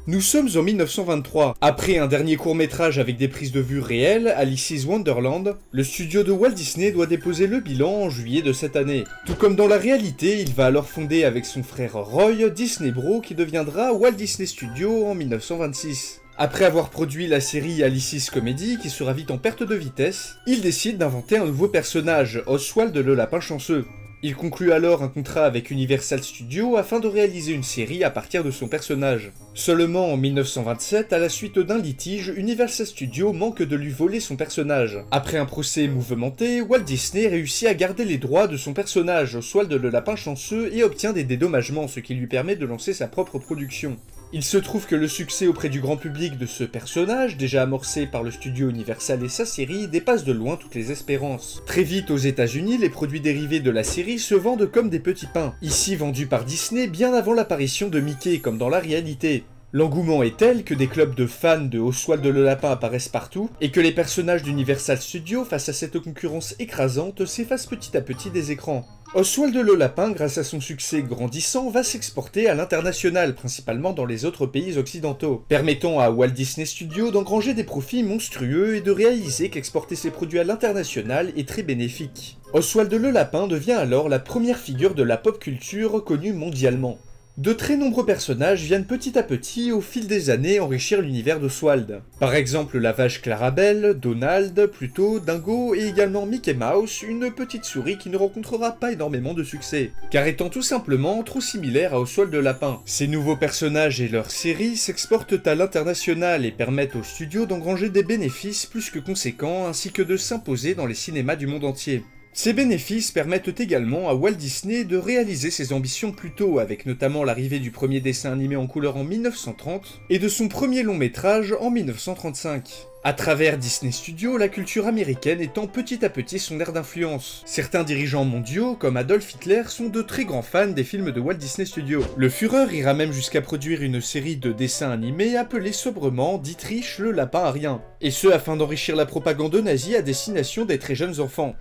Nous sommes en 1923. Après un dernier court-métrage avec des prises de vue réelles, Alice's Wonderland, le studio de Walt Disney doit déposer le bilan en juillet de cette année. Tout comme dans la réalité, il va alors fonder avec son frère Roy Disney Bros qui deviendra Walt Disney Studios en 1926. Après avoir produit la série Alice's Comedy, qui sera vite en perte de vitesse, il décide d'inventer un nouveau personnage, Oswald le lapin chanceux. Il conclut alors un contrat avec Universal Studios afin de réaliser une série à partir de son personnage. Seulement en 1927, à la suite d'un litige, Universal Studios manque de lui voler son personnage. Après un procès mouvementé, Walt Disney réussit à garder les droits de son personnage, Oswald le lapin chanceux, et obtient des dédommagements, ce qui lui permet de lancer sa propre production. Il se trouve que le succès auprès du grand public de ce personnage, déjà amorcé par le studio Universal et sa série, dépasse de loin toutes les espérances. Très vite aux États-Unis, les produits dérivés de la série se vendent comme des petits pains, ici vendus par Disney bien avant l'apparition de Mickey comme dans la réalité. L'engouement est tel que des clubs de fans de Oswald le lapin apparaissent partout, et que les personnages d'Universal Studios, face à cette concurrence écrasante, s'effacent petit à petit des écrans. Oswald le lapin, grâce à son succès grandissant, va s'exporter à l'international, principalement dans les autres pays occidentaux, permettant à Walt Disney Studios d'engranger des profits monstrueux et de réaliser qu'exporter ses produits à l'international est très bénéfique. Oswald le lapin devient alors la première figure de la pop culture connue mondialement. De très nombreux personnages viennent petit à petit, au fil des années, enrichir l'univers d'Oswald. Par exemple la vache Clarabelle, Donald, Pluto, Dingo et également Mickey Mouse, une petite souris qui ne rencontrera pas énormément de succès, car étant tout simplement trop similaire à Oswald le lapin. Ces nouveaux personnages et leurs séries s'exportent à l'international et permettent aux studios d'engranger des bénéfices plus que conséquents ainsi que de s'imposer dans les cinémas du monde entier. Ces bénéfices permettent également à Walt Disney de réaliser ses ambitions plus tôt, avec notamment l'arrivée du premier dessin animé en couleur en 1930 et de son premier long métrage en 1935. À travers Disney Studios, la culture américaine étend petit à petit son aire d'influence. Certains dirigeants mondiaux, comme Adolf Hitler, sont de très grands fans des films de Walt Disney Studios. Le Führer ira même jusqu'à produire une série de dessins animés appelée sobrement Dietrich le lapin à rien, et ce afin d'enrichir la propagande nazie à destination des très jeunes enfants.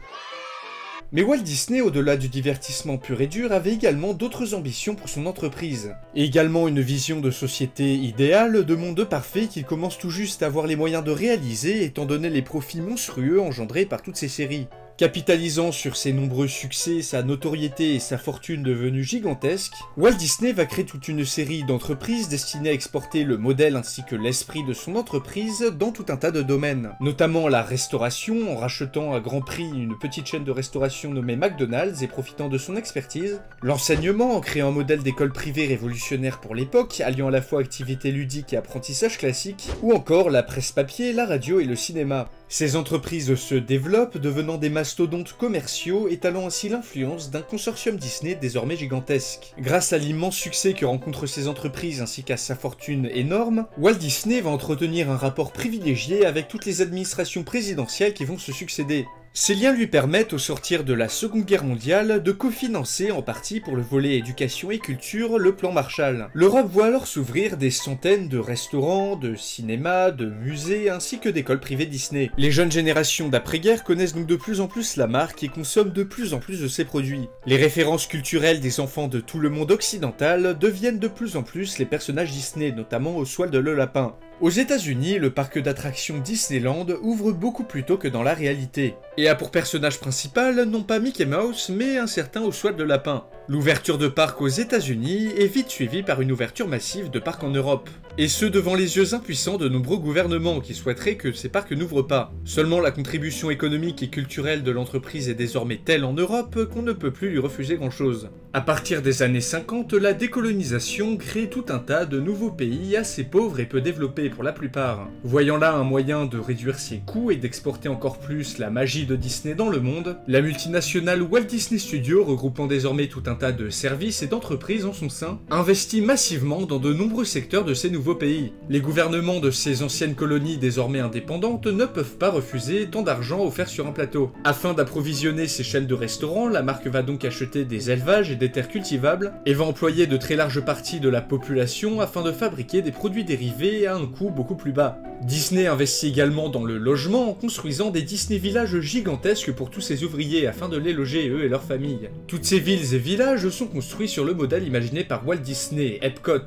Mais Walt Disney, au-delà du divertissement pur et dur, avait également d'autres ambitions pour son entreprise. Et également une vision de société idéale, de monde parfait qu'il commence tout juste à avoir les moyens de réaliser étant donné les profits monstrueux engendrés par toutes ces séries. Capitalisant sur ses nombreux succès, sa notoriété et sa fortune devenue gigantesque, Walt Disney va créer toute une série d'entreprises destinées à exporter le modèle ainsi que l'esprit de son entreprise dans tout un tas de domaines. Notamment la restauration, en rachetant à grand prix une petite chaîne de restauration nommée McDonald's et profitant de son expertise. L'enseignement, en créant un modèle d'école privée révolutionnaire pour l'époque, alliant à la fois activité ludique et apprentissage classique. Ou encore la presse papier, la radio et le cinéma. Ces entreprises se développent, devenant des mastodontes commerciaux, étalant ainsi l'influence d'un consortium Disney désormais gigantesque. Grâce à l'immense succès que rencontrent ces entreprises ainsi qu'à sa fortune énorme, Walt Disney va entretenir un rapport privilégié avec toutes les administrations présidentielles qui vont se succéder. Ces liens lui permettent, au sortir de la Seconde Guerre mondiale, de cofinancer en partie pour le volet éducation et culture le plan Marshall. L'Europe voit alors s'ouvrir des centaines de restaurants, de cinémas, de musées ainsi que d'écoles privées Disney. Les jeunes générations d'après-guerre connaissent donc de plus en plus la marque et consomment de plus en plus de ses produits. Les références culturelles des enfants de tout le monde occidental deviennent de plus en plus les personnages Disney, notamment Oswald le lapin. Aux États-Unis, le parc d'attractions Disneyland ouvre beaucoup plus tôt que dans la réalité, et a pour personnage principal non pas Mickey Mouse, mais un certain Oswald le lapin. L'ouverture de parc aux États-Unis est vite suivie par une ouverture massive de parcs en Europe, et ce devant les yeux impuissants de nombreux gouvernements qui souhaiteraient que ces parcs n'ouvrent pas. Seulement la contribution économique et culturelle de l'entreprise est désormais telle en Europe qu'on ne peut plus lui refuser grand-chose. À partir des années 50, la décolonisation crée tout un tas de nouveaux pays assez pauvres et peu développés pour la plupart. Voyant là un moyen de réduire ses coûts et d'exporter encore plus la magie de Disney dans le monde, la multinationale Walt Disney Studios, regroupant désormais tout un tas de services et d'entreprises en son sein, investit massivement dans de nombreux secteurs de ces nouveaux pays. Les gouvernements de ces anciennes colonies désormais indépendantes ne peuvent pas refuser tant d'argent offert sur un plateau. Afin d'approvisionner ces chaînes de restaurants, la marque va donc acheter des élevages et des terres cultivables, et va employer de très larges parties de la population afin de fabriquer des produits dérivés à un coût beaucoup plus bas. Disney investit également dans le logement en construisant des Disney villages gigantesques pour tous ses ouvriers afin de les loger eux et leurs familles. Toutes ces villes et villages sont construits sur le modèle imaginé par Walt Disney, Epcot.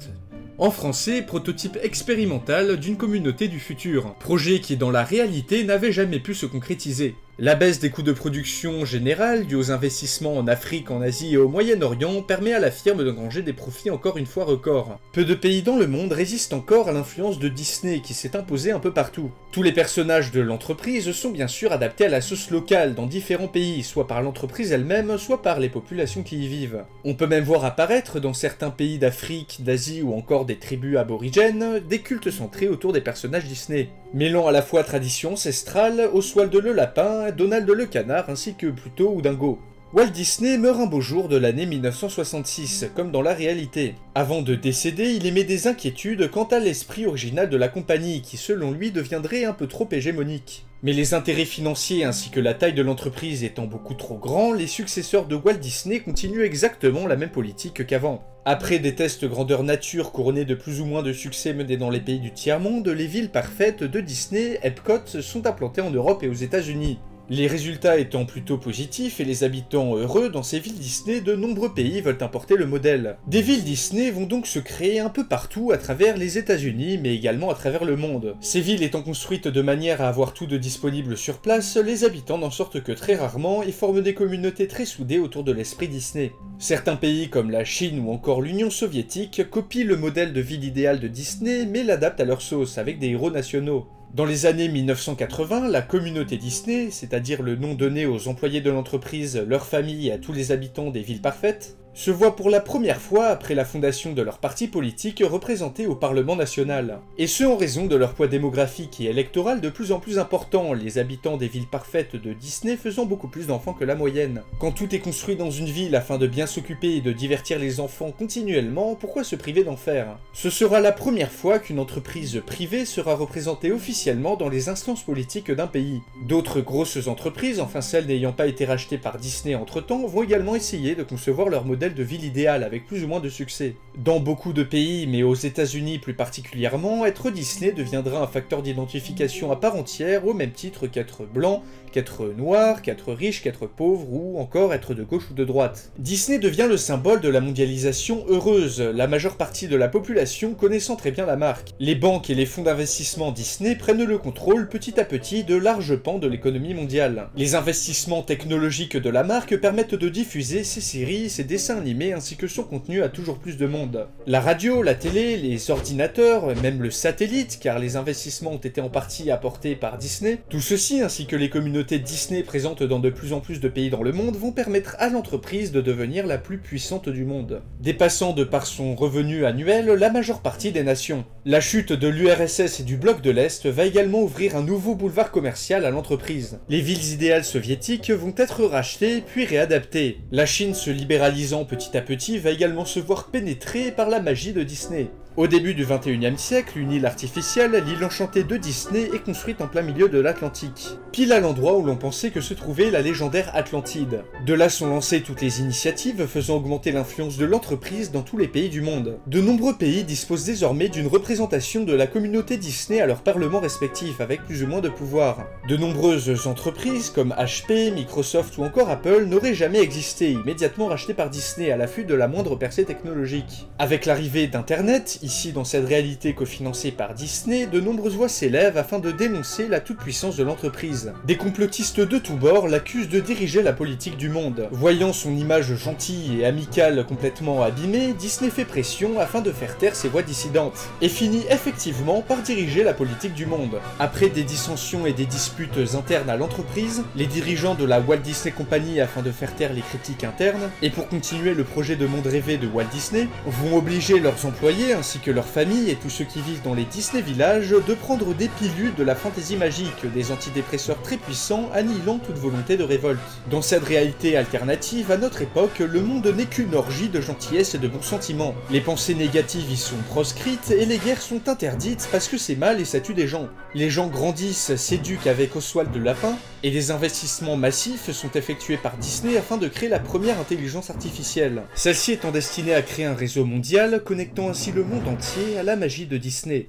En français, prototype expérimental d'une communauté du futur. Projet qui dans la réalité n'avait jamais pu se concrétiser. La baisse des coûts de production générale due aux investissements en Afrique, en Asie et au Moyen-Orient permet à la firme d'engranger des profits encore une fois records. Peu de pays dans le monde résistent encore à l'influence de Disney qui s'est imposée un peu partout. Tous les personnages de l'entreprise sont bien sûr adaptés à la sauce locale dans différents pays, soit par l'entreprise elle-même, soit par les populations qui y vivent. On peut même voir apparaître dans certains pays d'Afrique, d'Asie ou encore des tribus aborigènes, des cultes centrés autour des personnages Disney. Mêlant à la fois tradition ancestrale, Oswald le lapin, Donald le canard ainsi que Pluto ou Dingo. Walt Disney meurt un beau jour de l'année 1966, comme dans la réalité. Avant de décéder, il émet des inquiétudes quant à l'esprit original de la compagnie, qui selon lui deviendrait un peu trop hégémonique. Mais les intérêts financiers ainsi que la taille de l'entreprise étant beaucoup trop grands, les successeurs de Walt Disney continuent exactement la même politique qu'avant. Après des tests grandeur nature couronnés de plus ou moins de succès menés dans les pays du tiers-monde, les villes parfaites de Disney, Epcot, sont implantées en Europe et aux États-Unis. Les résultats étant plutôt positifs et les habitants heureux dans ces villes Disney, de nombreux pays veulent importer le modèle. Des villes Disney vont donc se créer un peu partout à travers les États-Unis, mais également à travers le monde. Ces villes étant construites de manière à avoir tout de disponible sur place, les habitants n'en sortent que très rarement et forment des communautés très soudées autour de l'esprit Disney. Certains pays comme la Chine ou encore l'Union soviétique copient le modèle de ville idéale de Disney mais l'adaptent à leur sauce avec des héros nationaux. Dans les années 1980, la communauté Disney, c'est-à-dire le nom donné aux employés de l'entreprise, leurs familles et à tous les habitants des villes parfaites, se voit pour la première fois après la fondation de leur parti politique représentés au Parlement national. Et ce en raison de leur poids démographique et électoral de plus en plus important, les habitants des villes parfaites de Disney faisant beaucoup plus d'enfants que la moyenne. Quand tout est construit dans une ville afin de bien s'occuper et de divertir les enfants continuellement, pourquoi se priver d'en faire? Ce sera la première fois qu'une entreprise privée sera représentée officiellement dans les instances politiques d'un pays. D'autres grosses entreprises, enfin celles n'ayant pas été rachetées par Disney entre-temps, vont également essayer de concevoir leur modèle de ville idéale avec plus ou moins de succès. Dans beaucoup de pays, mais aux États-Unis plus particulièrement, être Disney deviendra un facteur d'identification à part entière au même titre qu'être blanc, qu'être noir, qu'être riche, qu'être pauvre ou encore être de gauche ou de droite. Disney devient le symbole de la mondialisation heureuse, la majeure partie de la population connaissant très bien la marque. Les banques et les fonds d'investissement Disney prennent le contrôle petit à petit de larges pans de l'économie mondiale. Les investissements technologiques de la marque permettent de diffuser ses séries, ses dessins animés ainsi que son contenu à toujours plus de monde. La radio, la télé, les ordinateurs, même le satellite, car les investissements ont été en partie apportés par Disney, tout ceci ainsi que les communautés Disney présentes dans de plus en plus de pays dans le monde vont permettre à l'entreprise de devenir la plus puissante du monde, dépassant de par son revenu annuel la majeure partie des nations. La chute de l'URSS et du bloc de l'Est va également ouvrir un nouveau boulevard commercial à l'entreprise. Les villes idéales soviétiques vont être rachetées puis réadaptées. La Chine se libéralisant petit à petit va également se voir pénétrée par la magie de Disney. Au début du 21e siècle, une île artificielle, l'île enchantée de Disney, est construite en plein milieu de l'Atlantique, pile à l'endroit où l'on pensait que se trouvait la légendaire Atlantide. De là sont lancées toutes les initiatives faisant augmenter l'influence de l'entreprise dans tous les pays du monde. De nombreux pays disposent désormais d'une représentation de la communauté Disney à leur parlement respectif, avec plus ou moins de pouvoir. De nombreuses entreprises comme HP, Microsoft ou encore Apple n'auraient jamais existé, immédiatement rachetées par Disney à l'affût de la moindre percée technologique. Avec l'arrivée d'Internet, ici dans cette réalité cofinancée par Disney, de nombreuses voix s'élèvent afin de dénoncer la toute-puissance de l'entreprise. Des complotistes de tous bords l'accusent de diriger la politique du monde. Voyant son image gentille et amicale complètement abîmée, Disney fait pression afin de faire taire ses voix dissidentes, et finit effectivement par diriger la politique du monde. Après des dissensions et des disputes internes à l'entreprise, les dirigeants de la Walt Disney Company, afin de faire taire les critiques internes, et pour continuer le projet de monde rêvé de Walt Disney, vont obliger leurs employés ainsi que leurs familles et tous ceux qui vivent dans les Disney Villages de prendre des pilules de la fantaisie magique, des antidépresseurs très puissants annihilant toute volonté de révolte. Dans cette réalité alternative, à notre époque, le monde n'est qu'une orgie de gentillesse et de bons sentiments. Les pensées négatives y sont proscrites et les guerres sont interdites parce que c'est mal et ça tue des gens. Les gens grandissent, s'éduquent avec Oswald le lapin, et des investissements massifs sont effectués par Disney afin de créer la première intelligence artificielle. Celle-ci étant destinée à créer un réseau mondial, connectant ainsi le monde entier à la magie de Disney.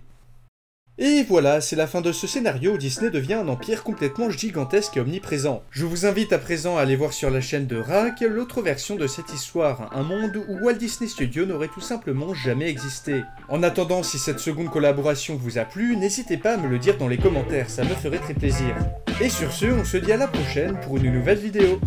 Et voilà, c'est la fin de ce scénario où Disney devient un empire complètement gigantesque et omniprésent. Je vous invite à présent à aller voir sur la chaîne de Rak l'autre version de cette histoire, un monde où Walt Disney Studios n'aurait tout simplement jamais existé. En attendant, si cette seconde collaboration vous a plu, n'hésitez pas à me le dire dans les commentaires, ça me ferait très plaisir. Et sur ce, on se dit à la prochaine pour une nouvelle vidéo.